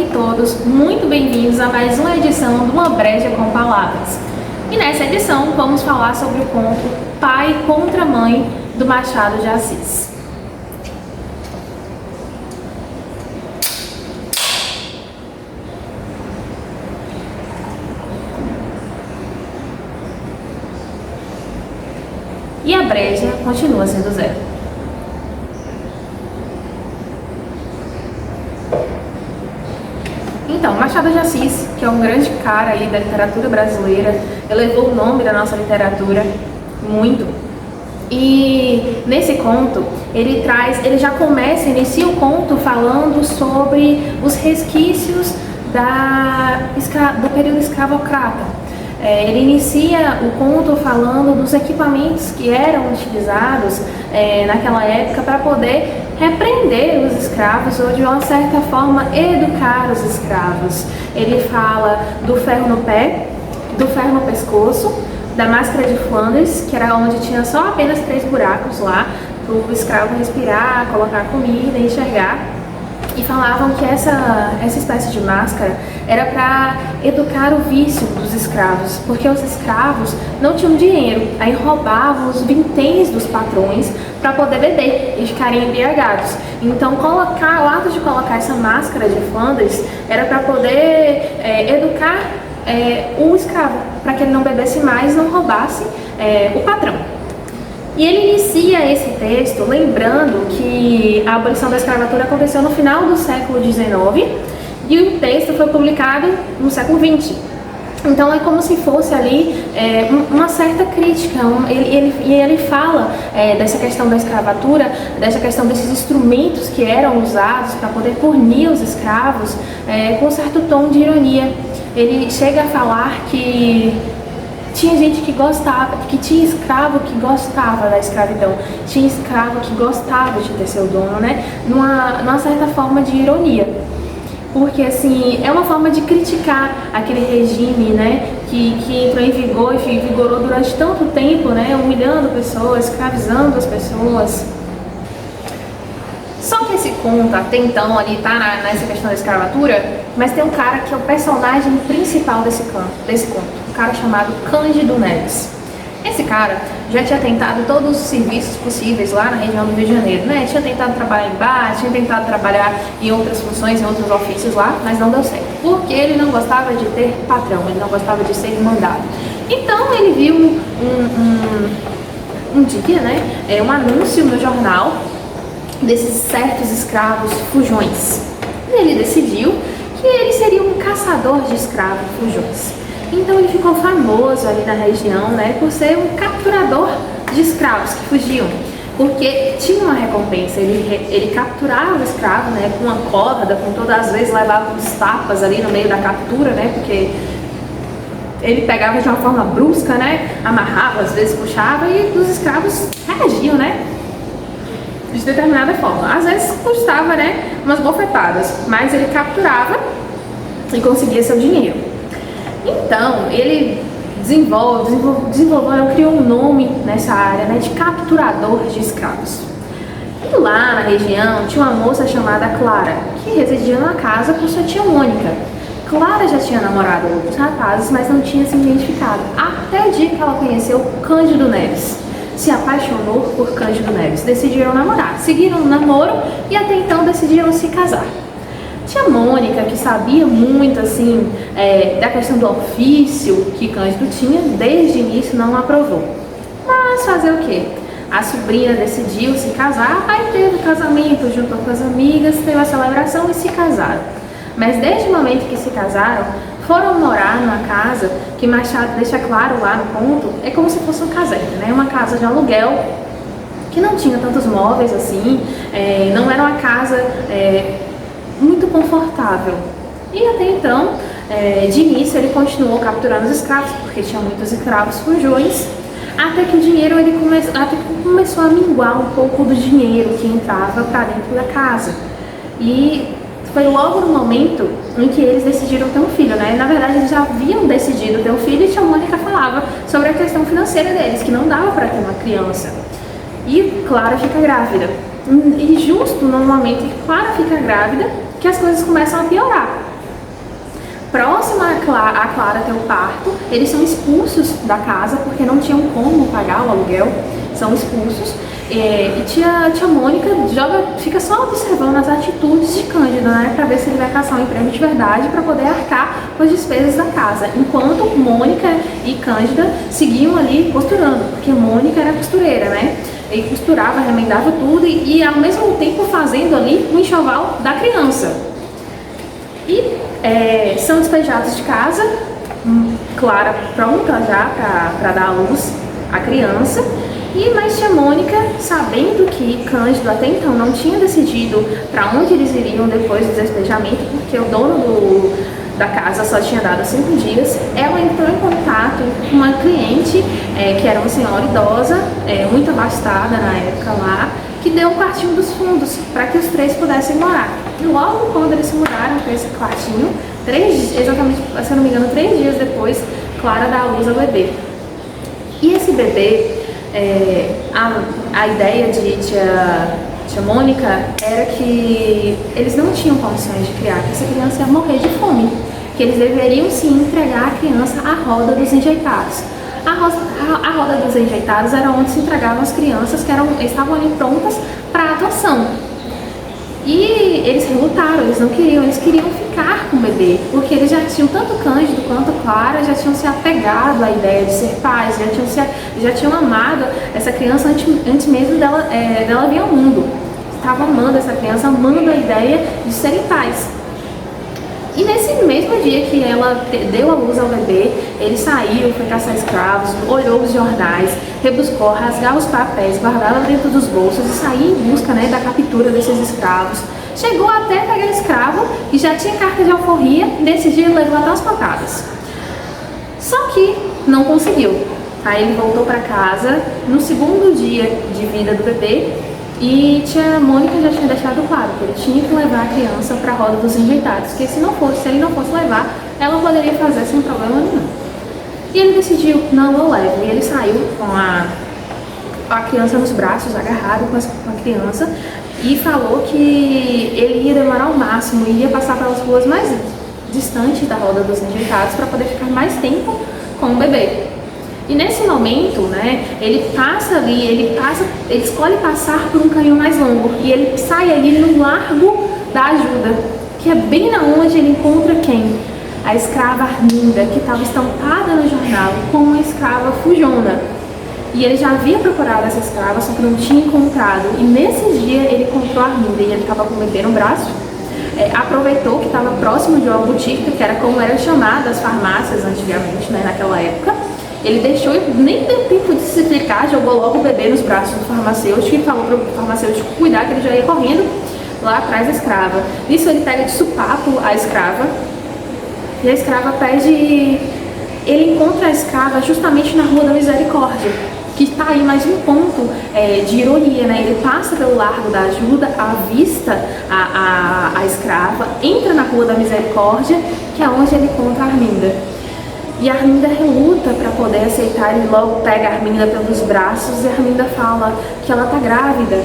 e todos muito bem-vindos a mais uma edição de Uma Breja com Palavras. E nessa edição vamos falar sobre o conto Pai contra Mãe, do Machado de Assis. E a breja continua sendo zero. Então, Machado de Assis, que é um grande cara aí da literatura brasileira, elevou o nome da nossa literatura muito. E nesse conto, ele inicia o conto falando sobre os resquícios do período escravocrata. Ele inicia o conto falando dos equipamentos que eram utilizados naquela época para poder repreender os escravos ou de uma certa forma educar os escravos. Ele fala do ferro no pé, do ferro no pescoço, da máscara de Flanders, que era onde tinha só apenas 3 buracos lá para o escravo respirar, colocar comida e enxergar. E falavam que essa espécie de máscara era para educar o vício dos escravos, porque os escravos não tinham dinheiro, aí roubavam os vinténs dos patrões para poder beber e ficarem embriagados. Então o ato de colocar essa máscara de Flanders era para poder educar o escravo, para que ele não bebesse mais, não roubasse o patrão. E ele inicia esse texto lembrando que a abolição da escravatura aconteceu no final do século XIX e o texto foi publicado no século XX. Então é como se fosse ali uma certa crítica, ele fala dessa questão da escravatura, dessa questão desses instrumentos que eram usados para poder punir os escravos com um certo tom de ironia. Ele chega a falar que tinha gente que gostava, que tinha escravo que gostava da escravidão, tinha escravo que gostava de ter seu dono, né? Numa certa forma de ironia. Porque, assim, é uma forma de criticar aquele regime, né? Que entrou em vigor e vigorou durante tanto tempo, né? Humilhando pessoas, escravizando as pessoas. Só que esse conto, até então, ali tá nessa questão da escravatura, mas tem um cara que é o personagem principal desse conto. Um cara chamado Cândido Neves. Esse cara já tinha tentado todos os serviços possíveis lá na região do Rio de Janeiro, né? Tinha tentado trabalhar em bar, tinha tentado trabalhar em outras funções, em outros ofícios lá, mas não deu certo. Porque ele não gostava de ter patrão, ele não gostava de ser mandado. Então ele viu um dia, né? Um anúncio no jornal desses certos escravos fujões. E ele decidiu que ele seria um caçador de escravos fujões. Então ele ficou famoso ali na região, né, por ser um capturador de escravos que fugiam, porque tinha uma recompensa. Ele capturava o escravo, né, com uma corda, com todas as vezes levava uns tapas ali no meio da captura, né, porque ele pegava de uma forma brusca, né, amarrava, às vezes puxava e os escravos reagiam, né, de determinada forma. Às vezes custava, né, umas bofetadas, mas ele capturava e conseguia seu dinheiro. Então, ele criou um nome nessa área, né, de capturador de escravos. E lá na região tinha uma moça chamada Clara, que residia numa casa com sua tia Mônica. Clara já tinha namorado outros rapazes, mas não tinha se identificado, até o dia que ela conheceu Cândido Neves. Se apaixonou por Cândido Neves, decidiram namorar, seguiram o namoro e até então decidiram se casar. Tia Mônica, que sabia muito assim da questão do ofício que Cândido tinha, desde o início não aprovou. Mas fazer o quê? A sobrinha decidiu se casar, aí teve o casamento, juntou com as amigas, teve a celebração e se casaram. Mas desde o momento que se casaram, foram morar numa casa que Machado deixa claro lá no conto, é como se fosse um caserna, né? Uma casa de aluguel que não tinha tantos móveis assim, não era uma casa muito confortável. E até então, de início, ele continuou capturando os escravos, porque tinha muitos escravos fujões, até que o dinheiro começou a minguar um pouco do dinheiro que entrava para dentro da casa. E foi logo no momento em que eles decidiram ter um filho, né? Na verdade, eles já haviam decidido ter um filho e tia Mônica falava sobre a questão financeira deles, que não dava para ter uma criança. E Clara fica grávida. E justo no momento que Clara fica grávida, que as coisas começam a piorar. A Clara ter o parto, eles são expulsos da casa porque não tinham como pagar o aluguel, são expulsos. E tia Mônica fica só observando as atitudes de Cândido, né, para ver se ele vai caçar um emprego de verdade para poder arcar com as despesas da casa, enquanto Mônica e Cândida seguiam ali costurando, porque Mônica era costureira, né, e costurava, remendava tudo e ao mesmo tempo fazendo ali o enxoval da criança. E são despejados de casa, Clara pronta já para dar à luz a criança. Mas tia Mônica, sabendo que Cândido até então não tinha decidido para onde eles iriam depois do despejamento, porque o dono da casa só tinha dado 5 dias, ela entrou em contato com uma cliente, que era uma senhora idosa, muito abastada na época lá, que deu um quartinho dos fundos para que os 3 pudessem morar. E logo quando eles se mudaram para esse quartinho, exatamente, se eu não me engano, 3 dias depois, Clara dá à luz ao bebê. E esse bebê, a ideia de tia Mônica era que eles não tinham condições de criar, que essa criança ia morrer de fome, que eles deveriam sim entregar a criança à roda dos enjeitados. A roda dos enjeitados era onde se entregavam as crianças que estavam ali prontas para adoção. E eles relutaram, eles não queriam, eles queriam ficar com o bebê, porque eles já tinham, tanto Cândido quanto Clara, já tinham se apegado à ideia de ser pais, já tinham amado essa criança antes mesmo dela vir ao mundo. Estavam amando essa criança, amando a ideia de serem pais. E nesse mesmo dia que ela deu a luz ao bebê, ele saiu, foi caçar escravos, olhou os jornais, rebuscou, rasgava os papéis, guardava dentro dos bolsos e saía em busca, né, da captura desses escravos. Chegou até pegar escravo e já tinha carta de alforria e nesse dia ele levou até as pancadas. Só que não conseguiu. Aí ele voltou para casa no segundo dia de vida do bebê. E tia Mônica já tinha deixado claro que ele tinha que levar a criança para a roda dos enjeitados, que se ele não fosse levar, ela poderia fazer sem problema nenhum. E ele decidiu, não, eu levo. E ele saiu com a criança nos braços, agarrado com a criança, e falou que ele ia demorar ao máximo, ia passar pelas ruas mais distantes da roda dos enjeitados para poder ficar mais tempo com o bebê. E nesse momento, né, ele passa ali, ele escolhe passar por um caminho mais longo e ele sai ali no Largo da Ajuda, que é bem na onde ele encontra quem? A escrava Arminda, que estava estampada no jornal como uma escrava fujona. E ele já havia procurado essa escrava, só que não tinha encontrado. E nesse dia ele encontrou a Arminda e ele estava com o bebê no braço. Aproveitou que estava próximo de uma boutique, que era como eram chamadas as farmácias antigamente, né, naquela época. Ele deixou e nem deu tempo de se explicar, jogou logo o bebê nos braços do farmacêutico e falou para o farmacêutico cuidar, que ele já ia correndo lá atrás da escrava. Nisso ele pega de sopapo a escrava e a escrava pede... Ele encontra a escrava justamente na Rua da Misericórdia, que está aí mais um ponto de ironia, né? Ele passa pelo Largo da Ajuda, avista a escrava, entra na Rua da Misericórdia, que é onde ele encontra a Arminda. E a Arminda reluta para poder aceitar, ele logo pega a Arminda pelos braços e a Arminda fala que ela está grávida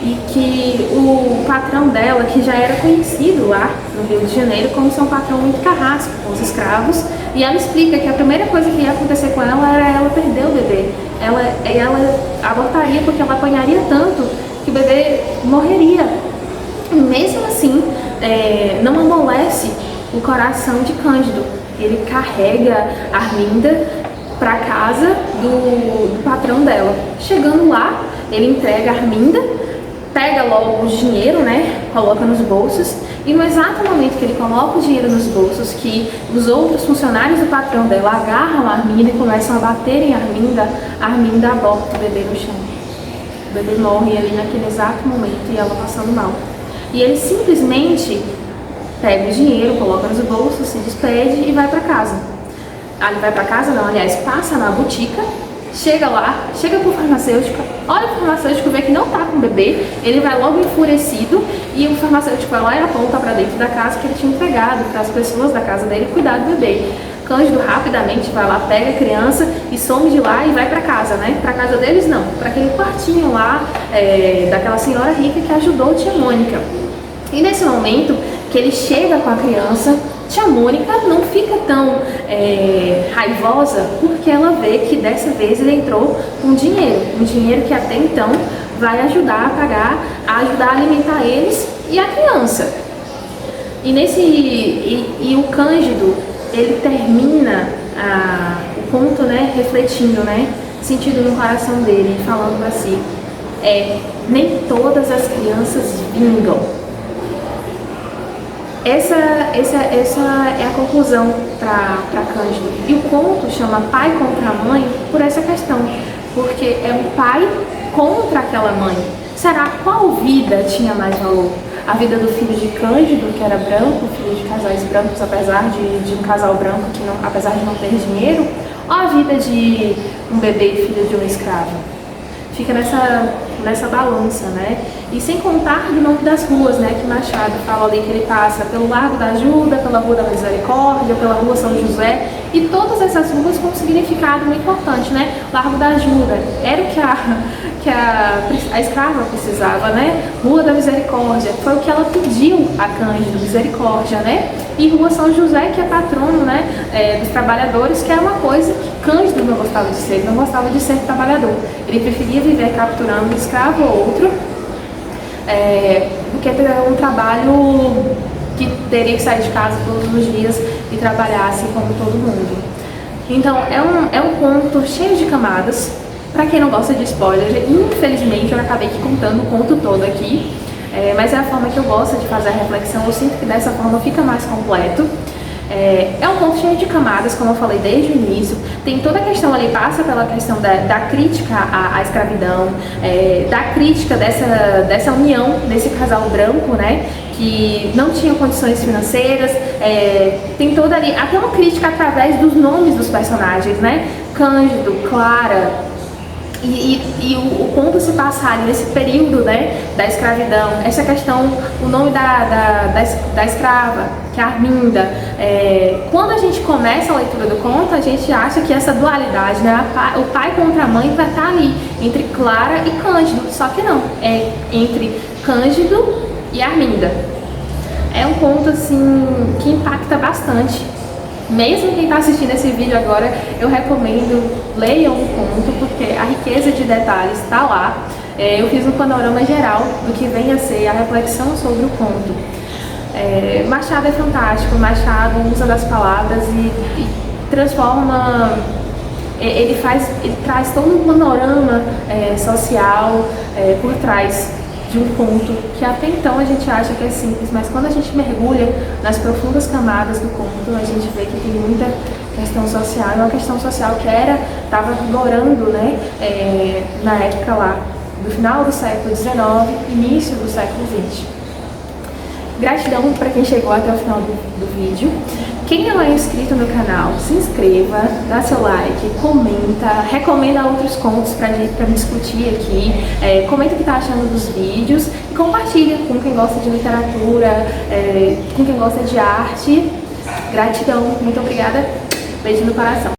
e que o patrão dela, que já era conhecido lá no Rio de Janeiro como ser um patrão muito carrasco com os escravos, e ela explica que a primeira coisa que ia acontecer com ela era ela perder o bebê. Ela abortaria porque ela apanharia tanto que o bebê morreria. E mesmo assim, não amolece o coração de Cândido. Ele carrega a Arminda para casa do patrão dela. Chegando lá, ele entrega a Arminda, pega logo o dinheiro, né, coloca nos bolsos, e no exato momento que ele coloca o dinheiro nos bolsos, que os outros funcionários do patrão dela agarram a Arminda e começam a bater em Arminda, a Arminda aborta o bebê no chão. O bebê morre ali naquele exato momento e ela passando mal. E ele simplesmente pega o dinheiro, coloca nos bolsos, se despede e vai para casa. Ele vai para casa, não, aliás, passa na botica, chega lá, chega pro farmacêutico, olha pro farmacêutico, vê que não tá com o bebê, ele vai logo enfurecido e o farmacêutico vai lá e aponta para dentro da casa que ele tinha entregado para as pessoas da casa dele cuidar do bebê. Cândido rapidamente vai lá, pega a criança e some de lá e vai para casa, né? Para casa deles não, para aquele quartinho lá daquela senhora rica que ajudou tia Mônica. E nesse momento que ele chega com a criança, Tia Mônica não fica tão raivosa porque ela vê que dessa vez ele entrou com dinheiro, um dinheiro que até então vai ajudar a pagar, a ajudar a alimentar eles e a criança. E o Cândido, ele termina o conto, né, refletindo, né, sentido no coração dele, falando assim, nem todas as crianças vingam. Essa é a conclusão para Cândido. E o conto chama Pai contra a Mãe por essa questão, porque é um pai contra aquela mãe. Será qual vida tinha mais valor? A vida do filho de Cândido, que era branco, filho de casais brancos, apesar de um casal branco que não, apesar de não ter dinheiro, ou a vida de um bebê filho de uma escrava? Fica nessa balança, né? E sem contar do nome das ruas, né? Que Machado fala ali que ele passa pelo Largo da Ajuda, pela Rua da Misericórdia, pela Rua São José, e todas essas ruas com um significado muito importante, né? Largo da Ajuda era o que a escrava precisava, né? Rua da Misericórdia foi o que ela pediu a Cândido, misericórdia, né? E Rua São José, que é patrono, né, dos trabalhadores, que é uma coisa que Cândido não gostava de ser, não gostava de ser trabalhador. Ele preferia viver capturando um escravo ou outro, do que ter um trabalho que teria que sair de casa todos os dias e trabalhar assim como todo mundo. Então, é um conto cheio de camadas. Para quem não gosta de spoiler, infelizmente eu acabei aqui contando o conto todo aqui, mas é a forma que eu gosto de fazer a reflexão, eu sinto que dessa forma fica mais completo. É um conto cheio de camadas, como eu falei desde o início. Tem toda a questão ali, passa pela questão da crítica à escravidão, da crítica dessa união desse casal branco, né, que não tinha condições financeiras. Tem toda ali, até uma crítica através dos nomes dos personagens, né, Cândido, Clara. E o conto se passa ali nesse período, né, da escravidão, essa questão, o nome da escrava, que é Arminda. Quando a gente começa a leitura do conto, a gente acha que essa dualidade, né, o pai contra a mãe vai estar ali, entre Clara e Cândido, só que não, é entre Cândido e Arminda. É um conto, assim, que impacta bastante. Mesmo quem está assistindo esse vídeo agora, eu recomendo, leiam o conto, porque a riqueza de detalhes está lá. Eu fiz um panorama geral do que vem a ser a reflexão sobre o conto. Machado é fantástico, Machado usa das palavras e transforma, ele traz todo um panorama social por trás de um conto que até então a gente acha que é simples, mas quando a gente mergulha nas profundas camadas do conto, a gente vê que tem muita questão social, uma questão social que estava vigorando, né, na época lá, do final do século XIX, início do século XX. Gratidão para quem chegou até o final do vídeo. Quem não é inscrito no canal, se inscreva, dá seu like, comenta, recomenda outros contos para me discutir aqui, comenta o que está achando dos vídeos e compartilha com quem gosta de literatura, com quem gosta de arte. Gratidão, muito obrigada, beijo no coração.